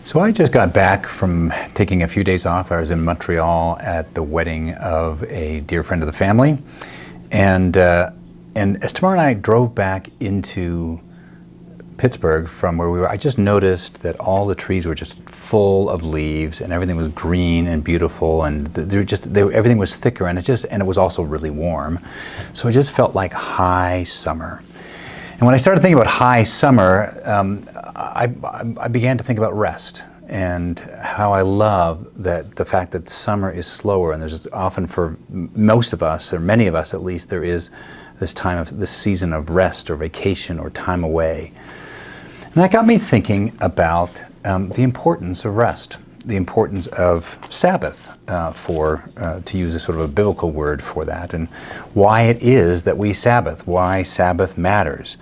So I just got back from taking a few days off. I was in Montreal at the wedding of a dear friend of the family. And as Tamara and I drove back into Pittsburgh from where we were, I just noticed that all the trees were just full of leaves and everything was green and beautiful, and everything was thicker, and it was also really warm. So it just felt like high summer. And when I started thinking about high summer, I began to think about rest and how I love the fact that summer is slower, and there's often, for most of us, or many of us at least, there is this season of rest or vacation or time away. And that got me thinking about the importance of rest, the importance of Sabbath, to use a sort of a biblical word for that, and why it is that we Sabbath, why Sabbath matters.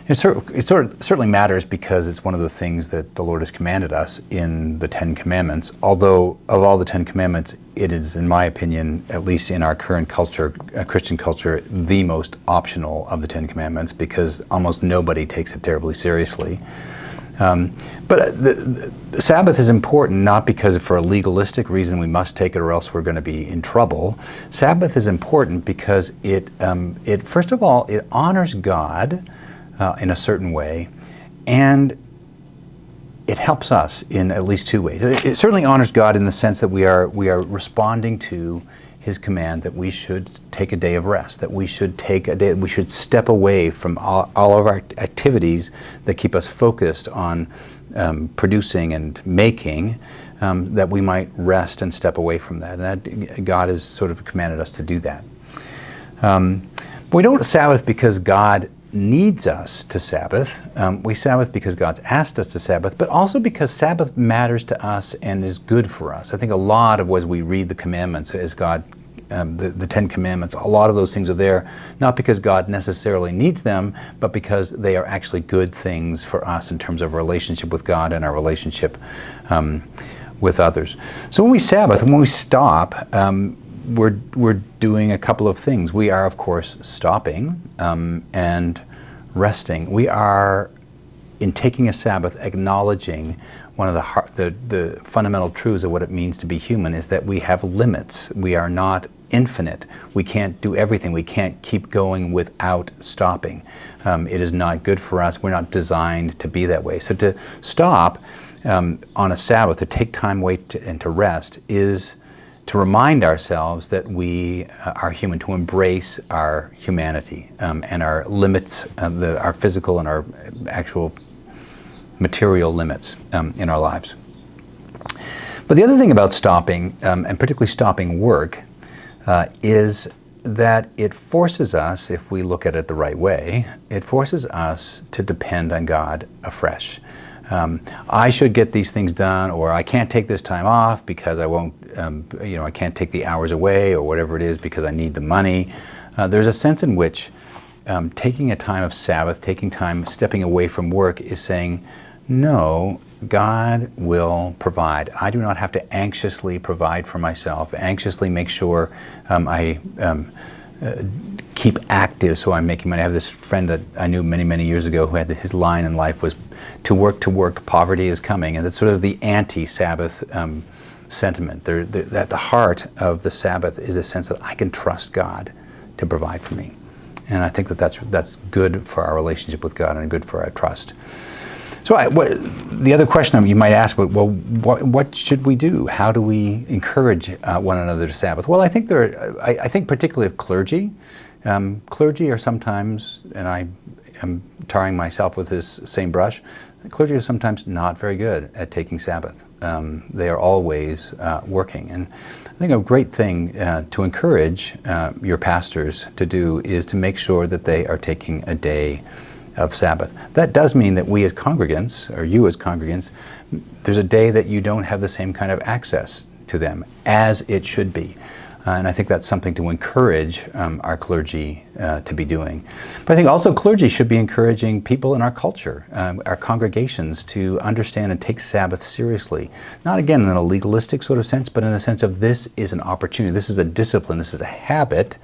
It certainly matters because it's one of the things that the Lord has commanded us in the Ten Commandments, although of all the Ten Commandments, it is, in my opinion, at least in our current culture, Christian culture, the most optional of the Ten Commandments, because almost nobody takes it terribly seriously. But the Sabbath is important not because for a legalistic reason we must take it or else we're going to be in trouble. Sabbath is important because it first of all, it honors God in a certain way, and it helps us in at least two ways. It certainly honors God in the sense that we are responding to His command that we should take a day of rest, that we should step away from all of our activities that keep us focused on producing and making, that we might rest and step away from that. And that God has sort of commanded us to do that. We don't Sabbath because God needs us to Sabbath. We Sabbath because God's asked us to Sabbath, but also because Sabbath matters to us and is good for us. I think a lot of as we read the commandments, as God, the Ten Commandments, a lot of those things are there, not because God necessarily needs them, but because they are actually good things for us in terms of our relationship with God and our relationship with others. So when we Sabbath, when we stop, we're doing a couple of things. We are, of course, stopping and resting. We are, in taking a Sabbath, acknowledging one of the fundamental truths of what it means to be human is that we have limits. We are not infinite. We can't do everything. We can't keep going without stopping. It is not good for us. We're not designed to be that way. So to stop on a Sabbath, to take time away and to rest, is to remind ourselves that we are human, to embrace our humanity and our limits, our physical and our actual material limits in our lives. But the other thing about stopping, and particularly stopping work, is that it forces us, if we look at it the right way, it forces us to depend on God afresh. I should get these things done, or I can't take this time off because I won't, I can't take the hours away, or whatever it is, because I need the money. There's a sense in which taking a time of Sabbath, taking time, stepping away from work is saying, no, God will provide. I do not have to anxiously provide for myself, anxiously make sure I keep active so I'm making money. I have this friend that I knew many, many years ago who had his line in life was, to work, poverty is coming. And that's sort of the anti-Sabbath sentiment. At the heart of the Sabbath is a sense that I can trust God to provide for me. And I think that's good for our relationship with God and good for our trust. So the other question you might ask, well, what should we do? How do we encourage one another to Sabbath? Well, I think I think particularly of clergy. Clergy are sometimes, and I am tarring myself with this same brush, clergy are sometimes not very good at taking Sabbath. They are always working. And I think a great thing to encourage your pastors to do is to make sure that they are taking a day of Sabbath. That does mean that we as congregants, or you as congregants, there's a day that you don't have the same kind of access to them as it should be. And I think that's something to encourage our clergy to be doing. But I think also clergy should be encouraging people in our culture, our congregations, to understand and take Sabbath seriously. Not again in a legalistic sort of sense, but in the sense of this is an opportunity, this is a discipline, this is a habit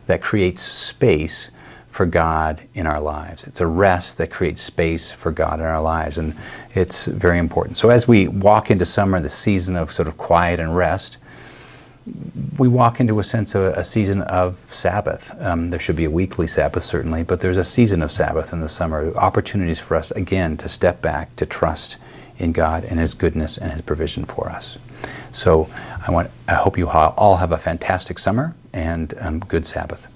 that creates space for God in our lives. It's a rest that creates space for God in our lives, and it's very important. So as we walk into summer, the season of sort of quiet and rest, we walk into a sense of a season of Sabbath. There should be a weekly Sabbath, certainly, but there's a season of Sabbath in the summer, opportunities for us, again, to step back, to trust in God and His goodness and His provision for us. So I hope you all have a fantastic summer and good Sabbath.